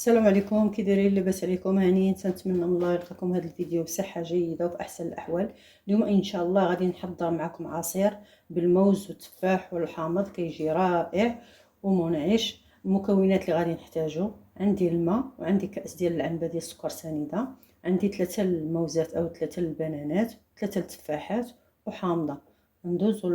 السلام عليكم، كي دايرين؟ لاباس عليكم؟ هانيين. تنتمنى من الله يلقاكم هذا الفيديو بصحه جيده وفي احسن الاحوال. اليوم ان شاء الله غادي نحضر معكم عصير بالموز والتفاح والحامض، كيجي رائع ومنعش. المكونات اللي غادي نحتاجو: عندي الماء، وعندي كاس ديال العنبه ديال السكر سنيده، عندي 3 الموزات او 3 البنانات، 3 التفاحات وحامضه. ندوزو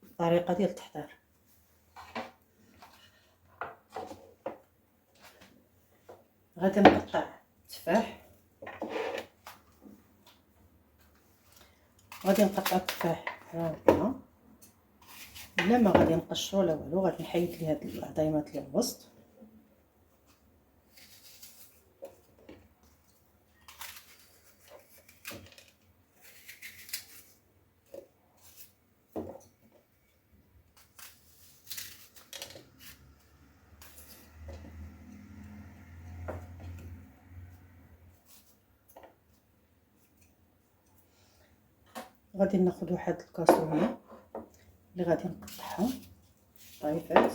للطريقه ديال التحضير. غادي نقطع التفاح، غادي نقطع التفاح هكا بلا ما غادي نقشرو لا والو. غادي نحيد ليه هاد العظيمات اللي الوسط. غادي ناخذ واحد الكاسرونه اللي غادي نقطعها طريفات.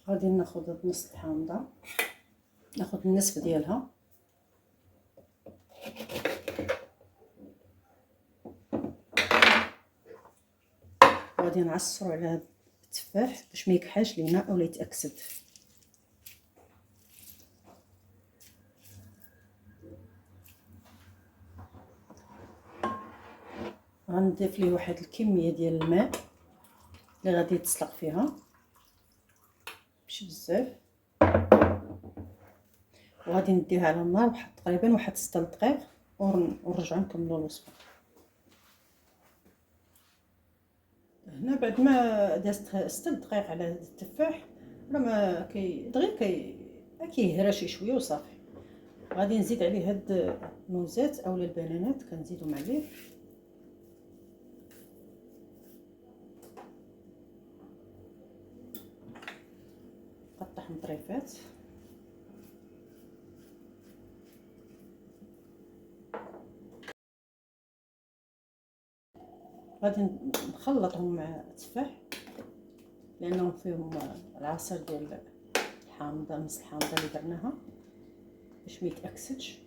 غادي ناخذ نص الحامضه، ناخذ النصف ديالها، غادي نعصرو على هاد التفاح باش ما يكحاش لينا اولا يتاكسد. غنضيف ليه واحد الكميه ديال الماء اللي غادي تسلق فيها، ماشي بزاف، وغادي نديها على النار واحد تقريبا واحد 6 دقائق ونرجعو نكملو الوصفه. هنا بعد ما دازت 6 دقائق على هذا التفاح، راه ما دغيا كيهرى شي شويه وصافي. غادي نزيد عليه هاد الموزات اولا البنانات، كنزيدهم عليه. قطعهم طريفات. غادي نخلطهم مع التفاح لانهم فيهم العصير ديال الحامضه، نص الحامضه اللي درناها باش ما يتاكسدش.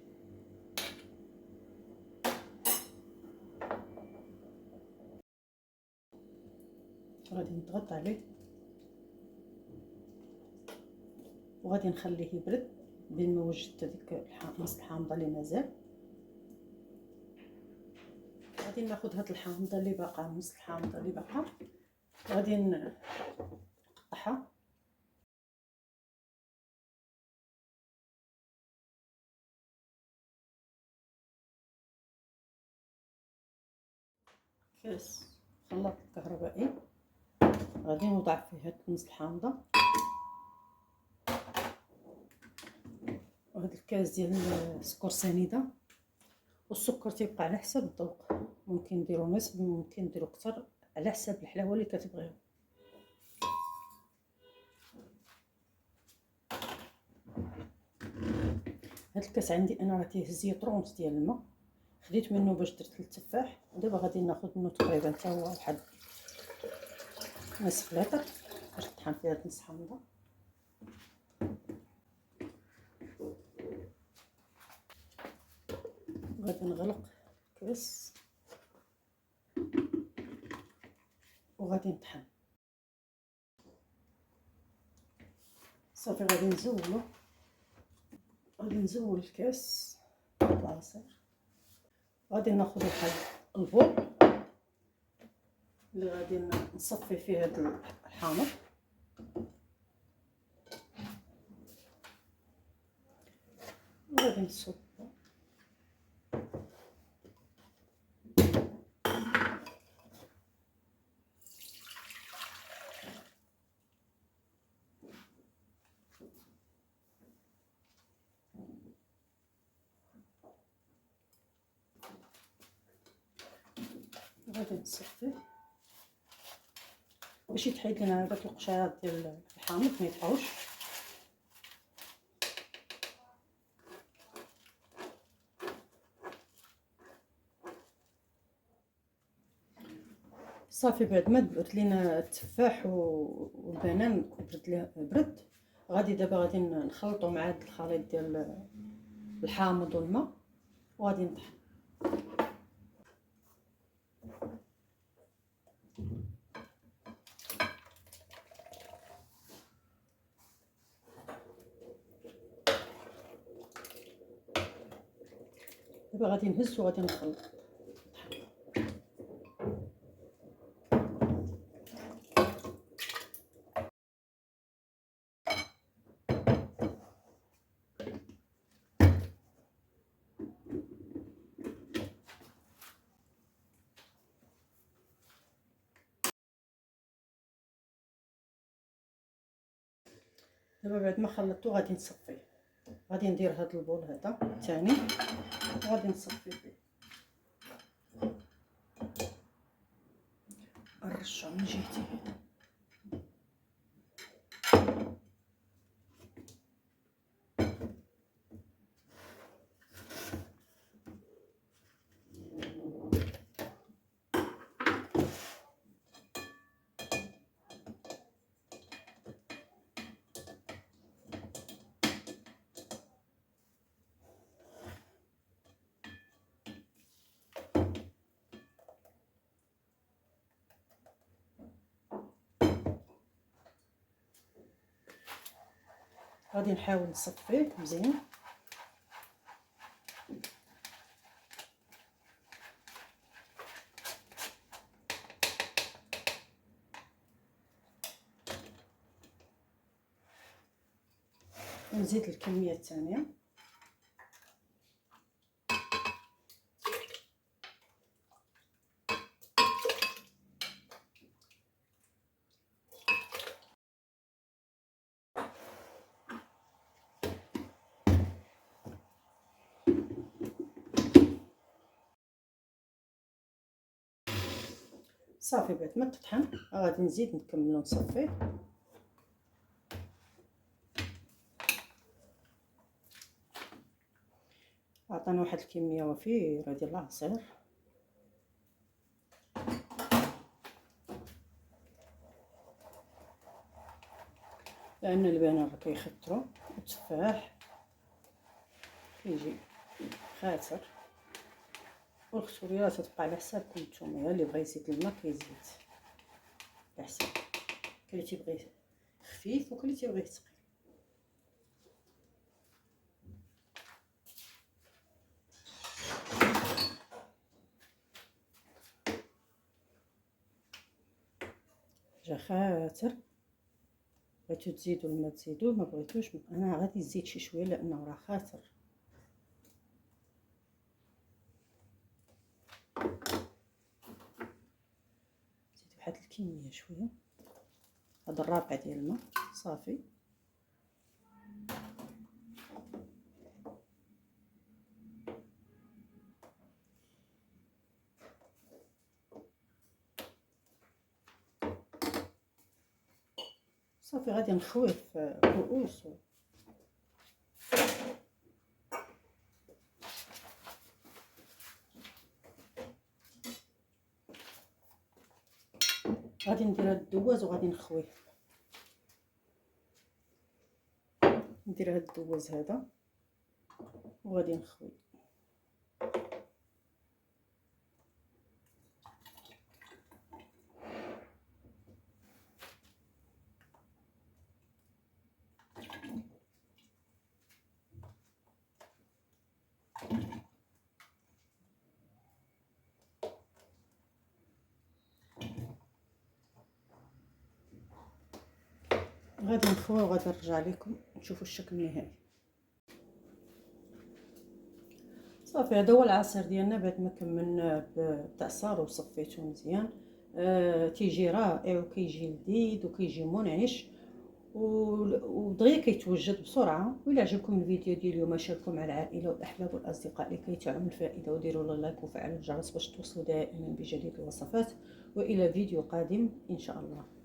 غادي نضغط عليه وغادي نخليه يبرد بين ما وجدت هذيك نص الحامضه اللي مازال. غادي ناخذ هاد الحامضه اللي باقا، نص الحامضه اللي باقا، غادي نقطعها. كاس خلاط كهربائي، غادي نوضع فيه هاد نص الحامضه وهاد الكاس ديال السكر سنيده. والسكر تيبقى على حسب الذوق، ممكن نديرو نصف، ممكن نديرو كتر، على حسب الحلاوه اللي كتبغيو. هاد الكاس عندي انا راه تيهز ليا 30 ديال الماء، خديت منه باش درت التفاح. ودابا غادي ناخذ منه تقريبا حتى هو واحد نصف لتر باش نطحن فيه هاد نص حامضه. غادي نغلق الكاس وغادي نطحن صافي. غادي نزول الكاس بالعصير. غادي ناخذ واحد البول اللي غادي نصفي فيه هاد الحامض. وغادي نصب غادي نصفيه باش يتحيد لنا داك القشيرات ديال الحامض ما يطيحوش. صافي بعد ما درت لينا التفاح والبنان برد، غادي دابا غادي نخلطو مع هاد الخليط ديال الحامض والماء وغادي نطحن. دابا غادي نهز وغادي نخلط. دابا بعد ما خلطته غادي نصفيه، غادي ندير هاد البول هذا الثاني وغادي نصفي فيه، نرشو من جهتين. غادي نحاول نصفيه مزيان. ونزيد الكميه الثانيه. صافي بعد ما تطحن غادي نزيد نكملو نصفيه. عطانا واحد الكميه وفيره ديال العصير، لان البنان راه كيخطروا والتفاح كيجي خاسر، والخصوريه تتبقى على حسابكم نتوما. اللي بغى يزيد الماء كيزيد على حساب، كاين اللي تيبغي خفيف وكاين اللي تيبغيه ثقيل. جا خاطر بغيتو تزيدو الماء تزيدوه، ما بغيتوش انا غادي نزيد شي شويه لانه راه خاطر. زيد واحد الكميه شويه، هذا الرابع ديال الماء. صافي صافي غادي نخويه في كؤوس غادي ندير هاد الدواز وغادي نخويه. ندير هاد الدواز هذا وغادي نخويه. غادي نخويه وغادي نرجع لكم نشوفوا الشكل النهائي. صافي هذا هو العصير ديالنا بعد ما كملنا بالتعصار وصفيته مزيان. تيجي رائع وكيجي لذيذ وكيجي منعش ودغيا كيتوجد بسرعه. وإلا عجبكم الفيديو ديال اليوم شاركوه مع العائله والاحباب والاصدقاء لكي تعم الفائده، وديروا لايك وفعلوا الجرس باش توصلوا دائما بجديد الوصفات. والى فيديو قادم ان شاء الله.